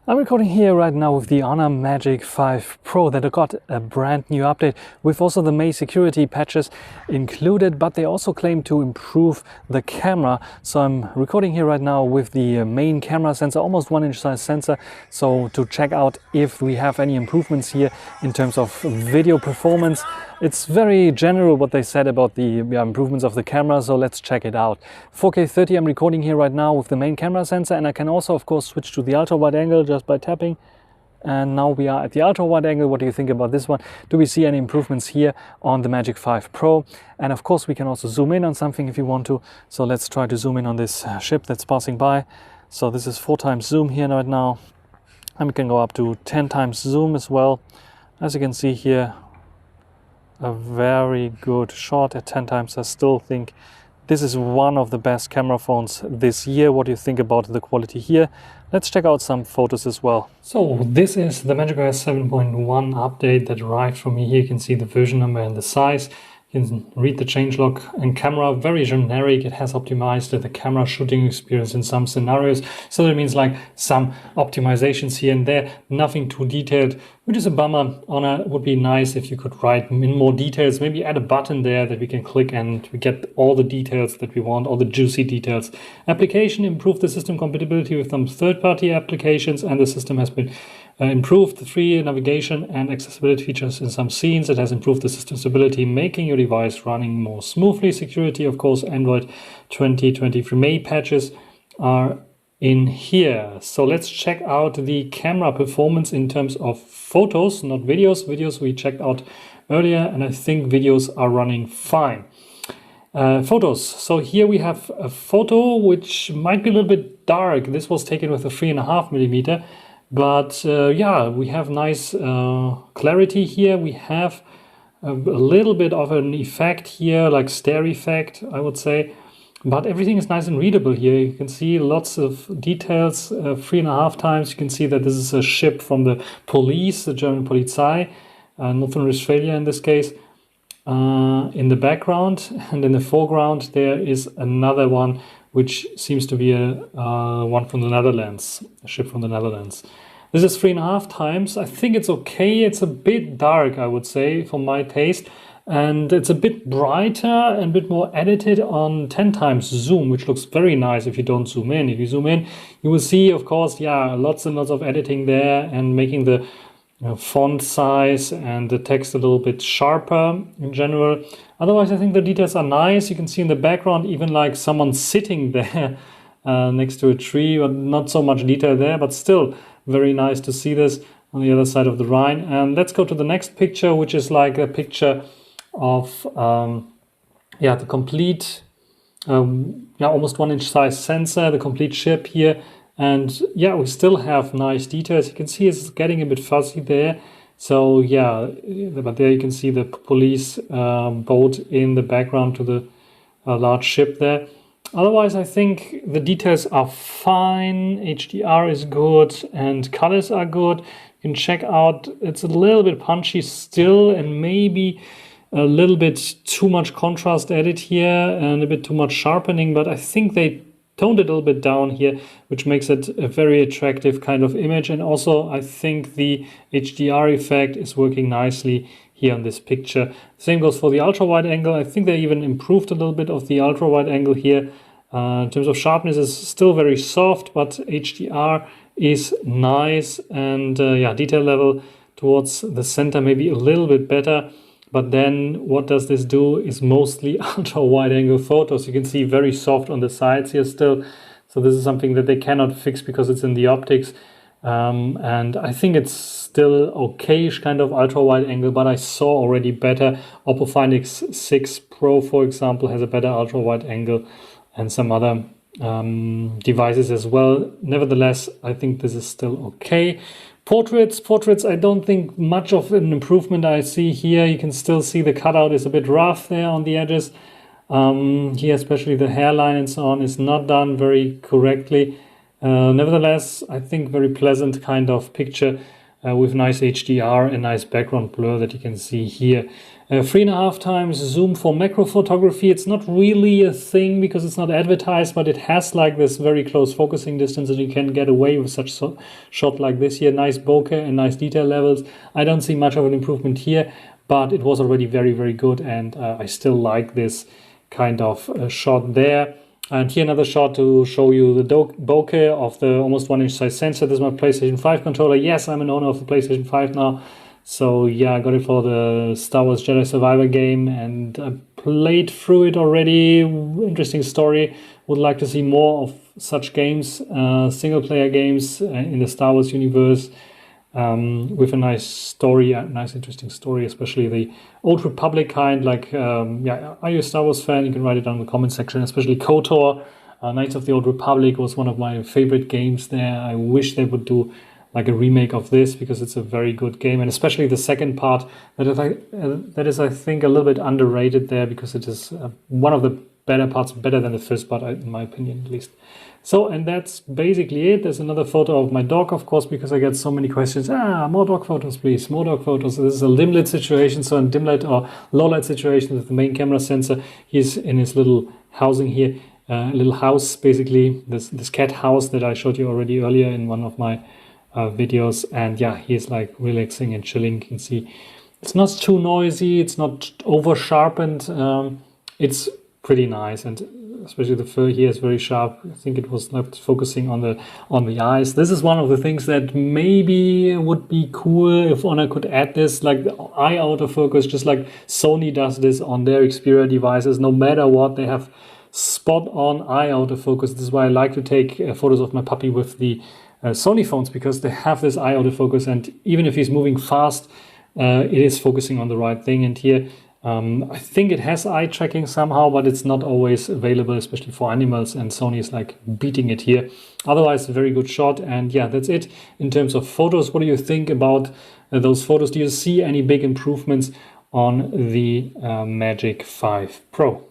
I'm recording here right now with the Honor Magic 5 Pro that got a brand new update with also the May security patches included, but they also claim to improve the camera. So I'm recording here right now with the main camera sensor, almost 1-inch size sensor, so to check out if we have any improvements here in terms of video performance. It's very general what they said about the improvements of the camera, so let's check it out. 4K 30 I'm recording here right now with the main camera sensor, and I can also of course switch to the ultra wide angle just by tapping. And now we are at the ultra wide angle. What do you think about this one? Do we see any improvements here on the Magic 5 Pro? And of course we can also zoom in on something if you want to. So let's try to zoom in on this ship that's passing by. So this is 4 times zoom here right now, and we can go up to 10 times zoom as well. As you can see here, a very good shot at 10 times. I still think this is one of the best camera phones this year. What do you think about the quality here? Let's check out some photos as well. So this is the MagicOS 7.1 update that arrived for me. Here you can see the version number and the size. You can read the changelog and camera, very generic. It has optimized the camera shooting experience in some scenarios. So that means like some optimizations here and there, nothing too detailed, which is a bummer. Honor, it would be nice if you could write in more details, maybe add a button there that we can click and we get all the details that we want, all the juicy details. Application improved the system compatibility with some third-party applications, and the system has been improved the free navigation and accessibility features in some scenes. It has improved the system stability, making your device running more smoothly. Security, of course, Android 2023 May patches are in here. So let's check out the camera performance in terms of photos, not videos. Videos we checked out earlier, and I think videos are running fine. Photos. So here we have a photo which might be a little bit dark. This was taken with a 3.5mm. But yeah, we have nice clarity here. We have a little bit of an effect here, like stare effect, I would say. But everything is nice and readable here. You can see lots of details, 3.5 times. You can see that this is a ship from the police, the German Polizei, Northern Westphalia in this case, in the background. And in the foreground, there is another one which seems to be a one from the Netherlands, a ship from the Netherlands. This is 3.5 times. I think it's okay. It's a bit dark, I would say, for my taste. And it's a bit brighter and a bit more edited on 10 times zoom, which looks very nice if you don't zoom in. If you zoom in, you will see, of course, yeah, lots and lots of editing there and making the font size and the text a little bit sharper in general. Otherwise, I think the details are nice. You can see in the background even like someone sitting there next to a tree, but not so much detail there, but still very nice to see this on the other side of the Rhine. And let's go to the next picture, which is like a picture of yeah, the complete yeah, almost 1-inch size sensor, the complete ship here. And yeah, we still have nice details. You can see it's getting a bit fuzzy there. So yeah, but there you can see the police boat in the background to the large ship there. Otherwise, I think the details are fine. HDR is good and colors are good. You can check out, it's a little bit punchy still and maybe a little bit too much contrast added here and a bit too much sharpening, but I think they toned it a little bit down here, which makes it a very attractive kind of image. And also I think the HDR effect is working nicely here on this picture. Same goes for the ultra wide angle. I think they even improved a little bit of the ultra wide angle here. In terms of sharpness, is still very soft, but HDR is nice, and yeah, detail level towards the center maybe a little bit better. But then what does this do is mostly ultra wide angle photos. You can see very soft on the sides here still. So this is something that they cannot fix because it's in the optics. And I think it's still okay-ish kind of ultra wide angle, but I saw already better. Oppo Find X6 Pro, for example, has a better ultra wide angle, and some other devices as well. Nevertheless, I think this is still okay. Portraits, I don't think much of an improvement I see here. You can still see the cutout is a bit rough there on the edges. Here, especially the hairline and so on is not done very correctly. Nevertheless, I think very pleasant kind of picture. with nice HDR and nice background blur that you can see here. 3.5 times zoom for macro photography. It's not really a thing because it's not advertised, but it has like this very close focusing distance that you can get away with such shot like this here. Nice bokeh and nice detail levels. I don't see much of an improvement here, but it was already very, very good, and I still like this kind of shot there. And here another shot to show you the bokeh of the almost 1-inch size sensor. This is my PlayStation 5 controller. Yes, I'm an owner of the PlayStation 5 now. So yeah, I got it for the Star Wars Jedi Survivor game, and I played through it already. Interesting story. Would like to see more of such games, single player games in the Star Wars universe. With a nice story, a nice interesting story, especially the Old Republic kind. Like, yeah, are you a Star Wars fan? You can write it down in the comment section, especially KOTOR. Knights of the Old Republic was one of my favorite games there. I wish they would do like a remake of this because it's a very good game, and especially the second part that is I think a little bit underrated there because it is one of the better parts, better than the first part in my opinion at least. So, and that's basically it. There's another photo of my dog, of course, because I get so many questions. More dog photos, please, more dog photos. So this is a dim lit situation, so a dim light or low light situation with the main camera sensor. He's in his little housing here, little house, basically, this cat house that I showed you already earlier in one of my videos. And yeah, he's like relaxing and chilling. You can see it's not too noisy, it's not over sharpened. It's pretty nice, and especially the fur here is very sharp. I think it was not focusing on the eyes. This is one of the things that maybe would be cool if Honor could add this, like the eye autofocus, just like Sony does this on their Xperia devices. No matter what, they have spot on eye autofocus. This is why I like to take photos of my puppy with the Sony phones, because they have this eye autofocus, and even if he's moving fast, it is focusing on the right thing. And here I think it has eye tracking somehow, but it's not always available, especially for animals, and Sony is like beating it here. Otherwise, a very good shot. And yeah, that's it in terms of photos. What do you think about those photos? Do you see any big improvements on the Magic 5 Pro?